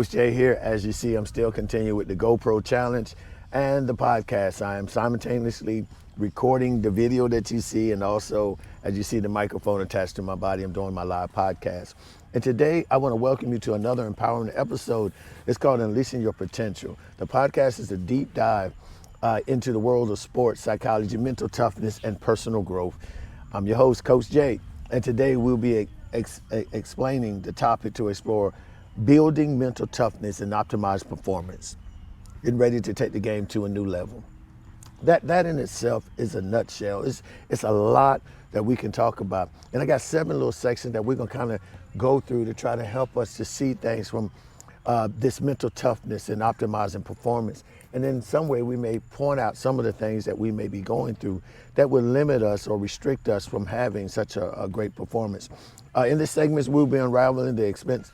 Coach Jay here. As you see, I'm still continuing with the GoPro challenge and the podcast. I am simultaneously recording the video that you see, and also, as you see the microphone attached to my body, I'm doing my live podcast. And today, I want to welcome you to another empowering episode. It's called Unleashing Your Potential. The podcast is a deep dive into the world of sports, psychology, mental toughness, and personal growth. I'm your host, Coach Jay, and today we'll be explaining the topic to explore building mental toughness and optimized performance, getting ready to take the game to a new level. That in itself is a nutshell. It's a lot that we can talk about. And I got 7 little sections that we're gonna kind of go through to try to help us to see things from this mental toughness and optimizing performance. And in some way we may point out some of the things that we may be going through that would limit us or restrict us from having such a great performance. In this segment, we'll be unraveling the expense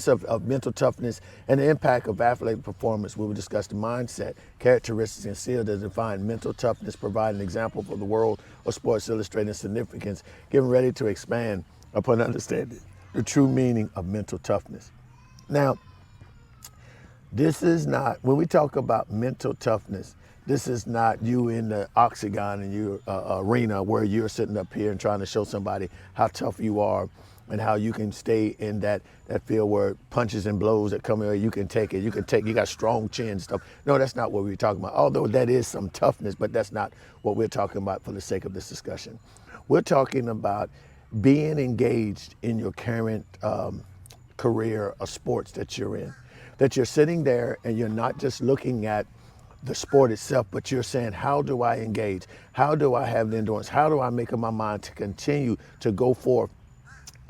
of mental toughness and the impact of athletic performance. We will discuss the mindset, characteristics, and skills that define mental toughness, provide an example for the world of sports, illustrating significance, getting ready to expand upon understanding the true meaning of mental toughness. Now, this is not, when we talk about mental toughness, this is not you in the octagon in your arena where you're sitting up here and trying to show somebody how tough you are and how you can stay in that field where punches and blows that come in, you can take it. You got strong chin and stuff. No, that's not what we're talking about. Although that is some toughness, but that's not what we're talking about for the sake of this discussion. We're talking about being engaged in your current career of sports that you're in. That you're sitting there and you're not just looking at the sport itself, but you're saying, how do I engage? How do I have the endurance? How do I make up my mind to continue to go forth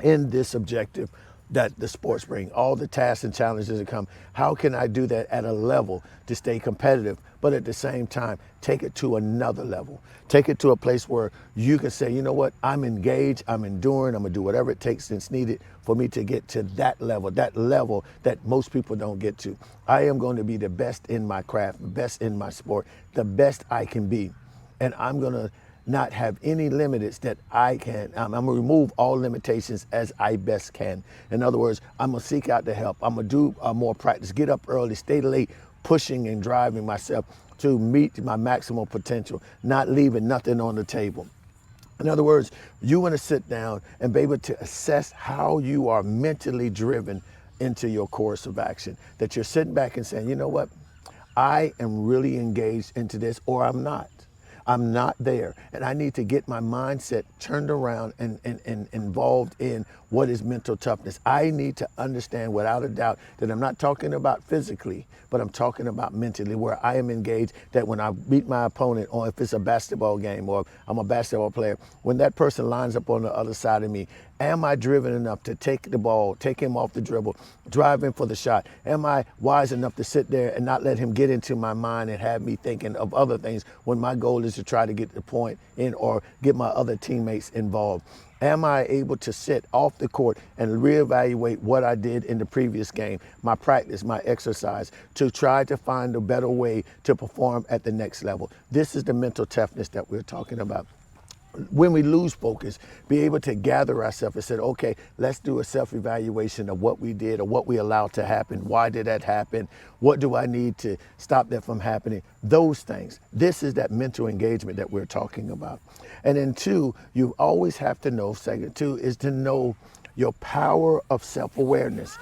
in this objective that the sports bring, all the tasks and challenges that come? How can I do that at a level to stay competitive, but at the same time, take it to another level? Take it to a place where you can say, you know what, I'm engaged, I'm enduring, I'm gonna do whatever it takes that's needed for me to get to that level that most people don't get to. I am going to be the best in my craft, the best in my sport, the best I can be. And I'm gonna not have any limits that I can. I'm gonna remove all limitations as I best can. In other words, I'm gonna seek out the help. I'm gonna do more practice, get up early, stay late, pushing and driving myself to meet my maximum potential, not leaving nothing on the table. In other words, you wanna sit down and be able to assess how you are mentally driven into your course of action. That you're sitting back and saying, you know what, I am really engaged into this, or I'm not. I'm not there, and I need to get my mindset turned around and involved in what is mental toughness. I need to understand without a doubt that I'm not talking about physically, but I'm talking about mentally, where I am engaged, that when I beat my opponent, or if it's a basketball game, or I'm a basketball player, when that person lines up on the other side of me, am I driven enough to take the ball, take him off the dribble, drive in for the shot? Am I wise enough to sit there and not let him get into my mind and have me thinking of other things when my goal is to try to get the point in or get my other teammates involved? Am I able to sit off the court and reevaluate what I did in the previous game, my practice, my exercise, to try to find a better way to perform at the next level? This is the mental toughness that we're talking about. When we lose focus, be able to gather ourselves and say, okay, let's do a self-evaluation of what we did or what we allowed to happen. Why did that happen? What do I need to stop that from happening? Those things. This is that mental engagement that we're talking about. And then 2, you always have to know, second 2 is to know your power of self-awareness.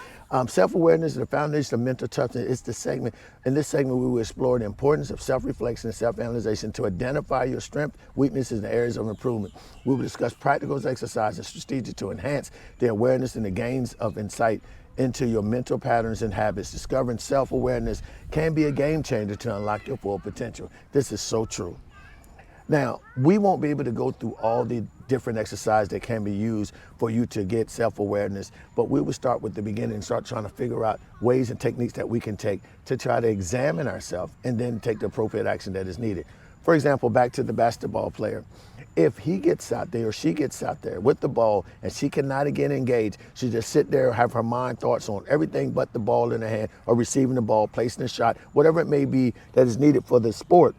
Self-awareness is the foundation of mental toughness. It's the segment. In this segment, we will explore the importance of self-reflection and self-analyzation to identify your strengths, weaknesses, and areas of improvement. We will discuss practical exercises and strategies to enhance the awareness and the gains of insight into your mental patterns and habits. Discovering self-awareness can be a game changer to unlock your full potential. This is so true. Now, we won't be able to go through all the different exercises that can be used for you to get self-awareness, but we will start with the beginning and start trying to figure out ways and techniques that we can take to try to examine ourselves and then take the appropriate action that is needed. For example, back to the basketball player. If he gets out there or she gets out there with the ball and she cannot get engaged, she just sit there, have her mind thoughts on everything but the ball in her hand or receiving the ball, placing a shot, whatever it may be that is needed for the sport.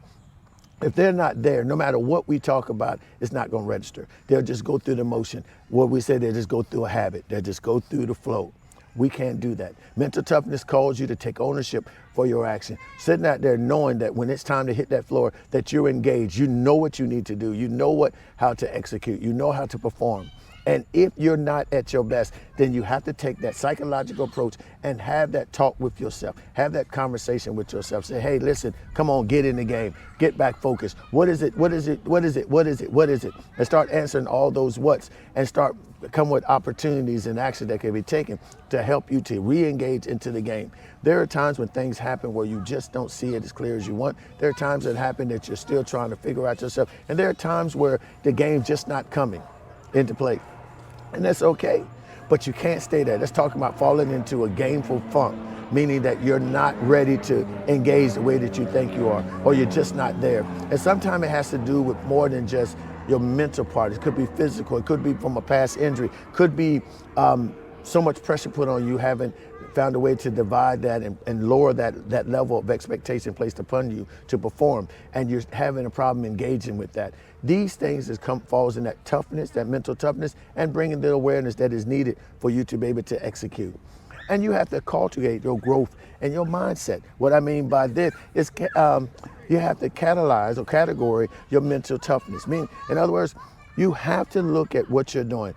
If they're not there, no matter what we talk about, it's not going to register. They'll just go through the motion. What we say, they'll just go through a habit. They'll just go through the flow. We can't do that. Mental toughness calls you to take ownership for your action. Sitting out there knowing that when it's time to hit that floor, that you're engaged. You know what you need to do. You know how to execute. You know how to perform. And if you're not at your best, then you have to take that psychological approach and have that talk with yourself. Have that conversation with yourself. Say, hey, listen, come on, get in the game. Get back focused. What is it? What is it? What is it? What is it? What is it? And start answering all those what's and start come with opportunities and action that can be taken to help you to re-engage into the game. There are times when things happen where you just don't see it as clear as you want. There are times that happen that you're still trying to figure out yourself. And there are times where the game's just not coming into play. And that's okay, but you can't stay there. Let's talk about falling into a gameful funk, meaning that you're not ready to engage the way that you think you are, or you're just not there. And sometimes it has to do with more than just your mental part. It could be physical, it could be from a past injury, could be so much pressure put on you, haven't found a way to divide that and lower that level of expectation placed upon you to perform, and you're having a problem engaging with that. These things falls in that toughness, that mental toughness, and bringing the awareness that is needed for you to be able to execute. And you have to cultivate your growth and your mindset. What I mean by this is you have to catalyze or category your mental toughness. In other words, you have to look at what you're doing.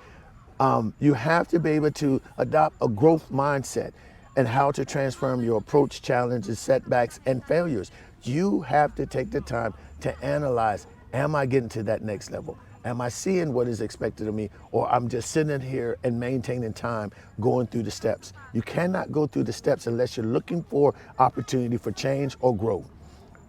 You have to be able to adopt a growth mindset and how to transform your approach, challenges, setbacks, and failures. You have to take the time to analyze, am I getting to that next level? Am I seeing what is expected of me? Or I'm just sitting here and maintaining time going through the steps. You cannot go through the steps unless you're looking for opportunity for change or growth.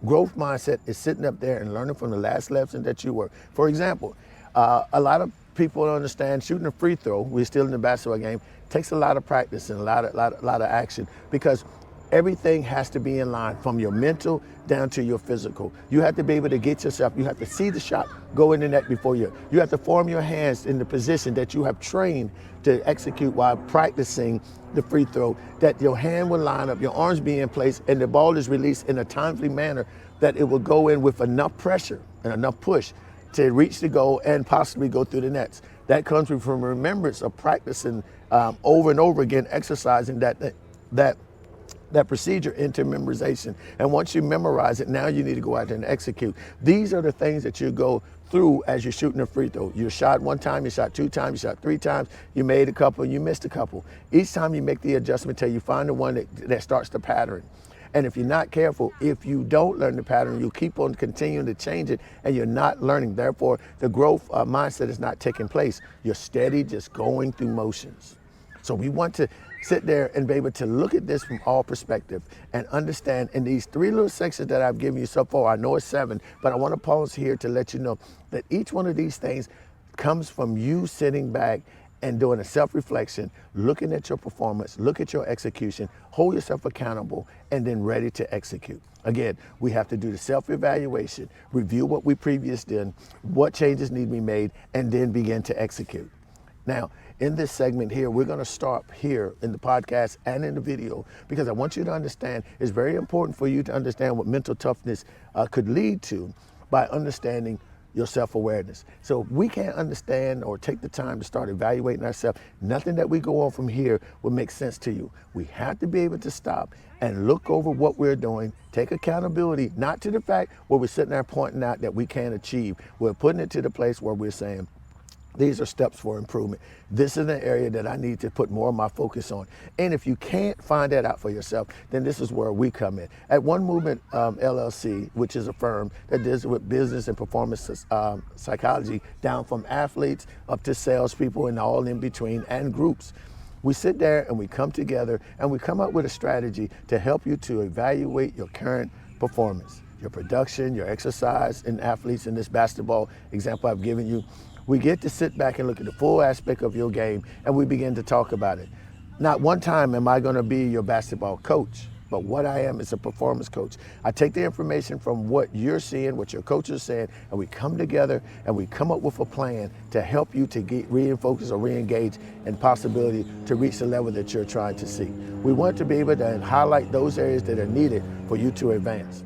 Growth mindset is sitting up there and learning from the last lesson that you were. For example, a lot of people don't understand shooting a free throw, we're still in the basketball game, takes a lot of practice and a lot of action, because everything has to be in line from your mental down to your physical. You have to be able to get yourself, you have to see the shot go in the net before you have to form your hands in the position that you have trained to execute while practicing the free throw, that your hand will line up, your arms be in place, and the ball is released in a timely manner that it will go in with enough pressure and enough push to reach the goal and possibly go through the nets. That comes from remembrance of practicing over and over again, exercising that procedure into memorization. And once you memorize it, now you need to go out there and execute. These are the things that you go through as you're shooting a free throw. You shot one time, you shot 2 times, you shot 3 times, you made a couple, you missed a couple. Each time you make the adjustment till you find the one that starts the pattern. And if you're not careful, if you don't learn the pattern, you keep on continuing to change it and you're not learning. Therefore, the growth mindset is not taking place. You're steady, just going through motions. So we want to sit there and be able to look at this from all perspectives and understand in these 3 little sections that I've given you so far. I know it's 7, but I want to pause here to let you know that each one of these things comes from you sitting back and doing a self-reflection, looking at your performance, look at your execution, hold yourself accountable, and then ready to execute. Again, we have to do the self-evaluation, review what we previously did, what changes need to be made, and then begin to execute. Now, in this segment here, we're going to start here in the podcast and in the video, because I want you to understand it's very important for you to understand what mental toughness could lead to by understanding your self-awareness. So if we can't understand or take the time to start evaluating ourselves, nothing that we go on from here will make sense to you. We have to be able to stop and look over what we're doing, take accountability, not to the fact where we're sitting there pointing out that we can't achieve. We're putting it to the place where we're saying, these are steps for improvement. This is an area that I need to put more of my focus on. And if you can't find that out for yourself, then this is where we come in. At One Movement LLC, which is a firm that deals with business and performance psychology, down from athletes up to salespeople and all in between, and groups. We sit there and we come together and we come up with a strategy to help you to evaluate your current performance, your production, your exercise in athletes in this basketball example I've given you. We get to sit back and look at the full aspect of your game, and we begin to talk about it. Not one time am I going to be your basketball coach, but what I am is a performance coach. I take the information from what you're seeing, what your coach is saying, and we come together and we come up with a plan to help you to get re-focus or re-engage and possibility to reach the level that you're trying to see. We want to be able to highlight those areas that are needed for you to advance.